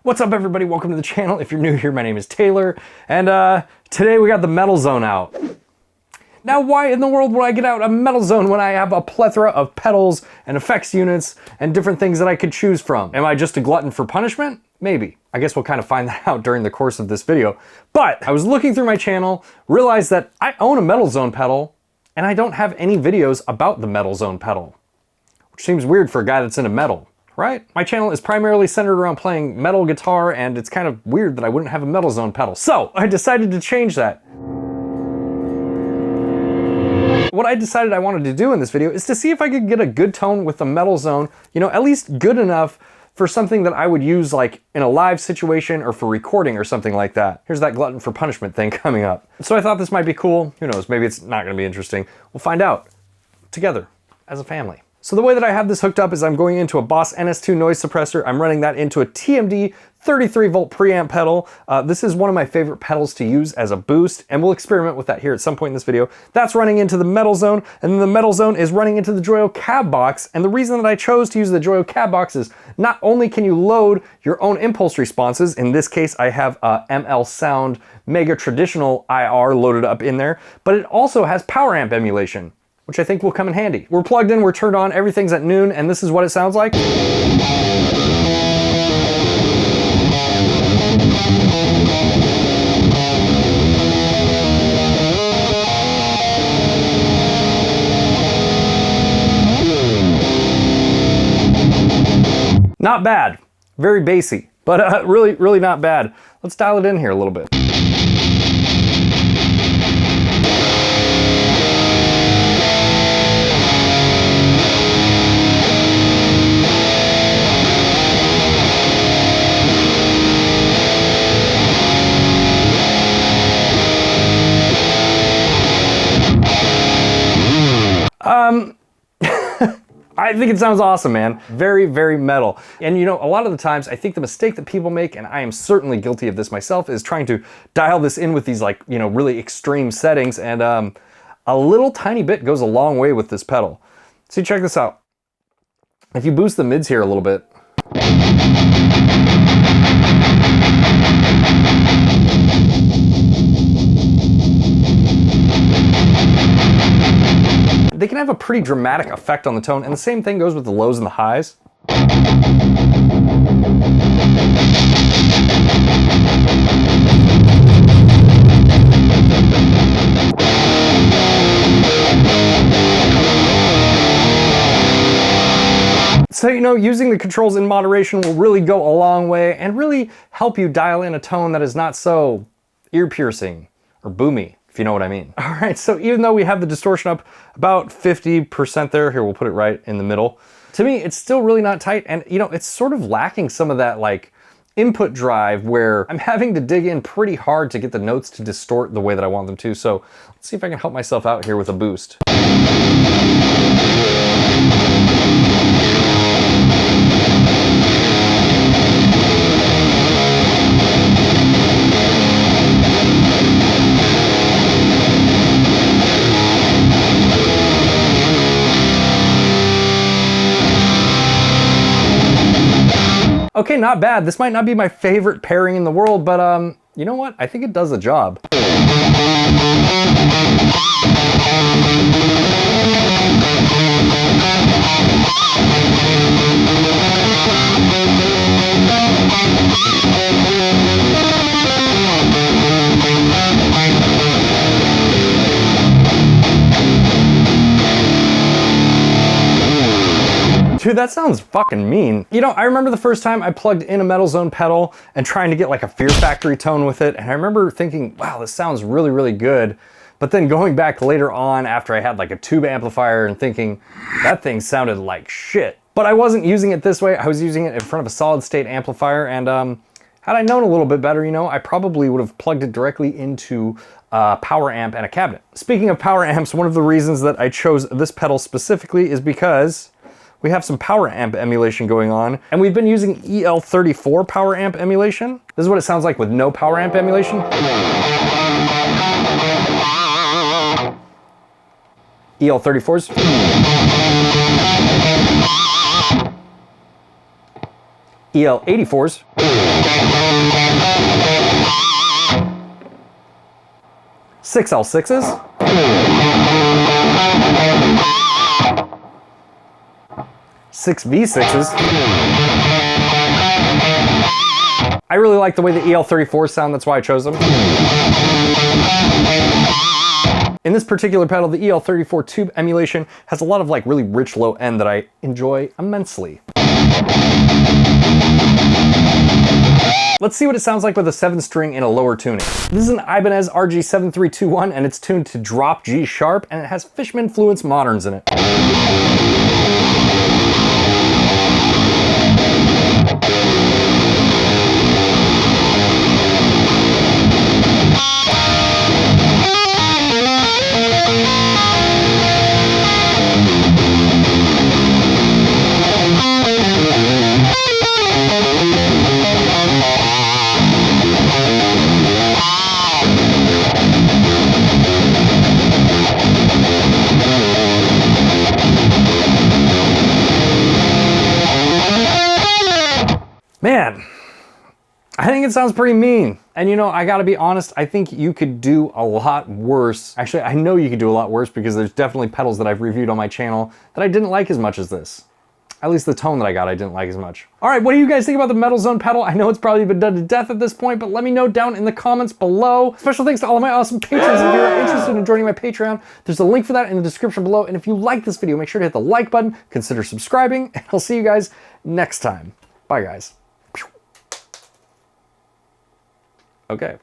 What's up everybody, welcome to the channel. If you're new here, my name is Taylor, and today we got the metalzone out. Now why in the world would I get out a metalzone when I have a plethora of pedals and effects units and different things that I could choose from? Am I just a glutton for punishment? Maybe. I guess we'll kind of find that out during the course of this video. But I was looking through my channel, realized that I own a metalzone pedal, and I don't have any videos about the metalzone pedal, which seems weird for a guy that's into metal. Right? My channel is primarily centered around playing metal guitar, and it's kind of weird that I wouldn't have a metalzone pedal. So I decided to change that. What I decided I wanted to do in this video is to see if I could get a good tone with the metalzone, you know, at least good enough for something that I would use like in a live situation or for recording or something like that. Here's that glutton for punishment thing coming up. So I thought this might be cool. Who knows, maybe it's not gonna be interesting. We'll find out together as a family. So the way that I have this hooked up is I'm going into a Boss NS2 noise suppressor. I'm running that into a TMD 33 volt preamp pedal. This is one of my favorite pedals to use as a boost, and we'll experiment with that here at some point in this video. That's running into the metalzone, and then the metalzone is running into the Joyo cab box. And the reason that I chose to use the Joyo cab box is not only can you load your own impulse responses, in this case I have a ML Sound Mega Traditional IR loaded up in there, but it also has power amp emulation, which I think will come in handy. We're plugged in, we're turned on, everything's at noon, and this is what it sounds like. Not bad, very bassy, but really not bad. Let's dial it in here a little bit. I think it sounds awesome, man. Very metal. And you know, a lot of the times I think the mistake that people make, and I am certainly guilty of this myself, is trying to dial this in with these like, you know, really extreme settings, and a little tiny bit goes a long way with this pedal. So check this out. If you boost the mids here a little bit, they can have a pretty dramatic effect on the tone, and the same thing goes with the lows and the highs. So, you know, using the controls in moderation will really go a long way and really help you dial in a tone that is not so ear-piercing or boomy, if you know what I mean. All right, so even though we have the distortion up about 50% there, here we'll put it right in the middle, to me it's still really not tight, and you know, it's sort of lacking some of that like input drive where I'm having to dig in pretty hard to get the notes to distort the way that I want them to. So let's see if I can help myself out here with a boost. Okay, not bad. This might not be my favorite pairing in the world, but you know what? I think it does the job. Dude, that sounds fucking mean. You know, I remember the first time I plugged in a metalzone pedal and trying to get like a Fear Factory tone with it, and I remember thinking, wow, this sounds really good. But then going back later on after I had like a tube amplifier and thinking, that thing sounded like shit. But I wasn't using it this way, I was using it in front of a solid state amplifier, and had I known a little bit better, you know, I probably would have plugged it directly into a power amp and a cabinet. Speaking of power amps, one of the reasons that I chose this pedal specifically is because we have some power amp emulation going on, and we've been using EL34 power amp emulation. This is what it sounds like with no power amp emulation. EL34s. EL84s. Six L6s. Six V6s. I really like the way the EL34s sound, that's why I chose them. In this particular pedal, the EL34 tube emulation has a lot of like really rich low end that I enjoy immensely. Let's see what it sounds like with a 7-string in a lower tuning. This is an Ibanez RG7321 and it's tuned to drop G sharp and it has Fishman-Fluence moderns in it. Man, I think it sounds pretty mean. And you know, I gotta be honest, I think you could do a lot worse. Actually, I know you could do a lot worse because there's definitely pedals that I've reviewed on my channel that I didn't like as much as this. At least the tone that I got, I didn't like as much. All right, what do you guys think about the metalzone pedal? I know it's probably been done to death at this point, but let me know down in the comments below. Special thanks to all of my awesome patrons. If you're interested in joining my Patreon, there's a link for that in the description below. And if you like this video, make sure to hit the like button, consider subscribing, and I'll see you guys next time. Bye, guys. Okay.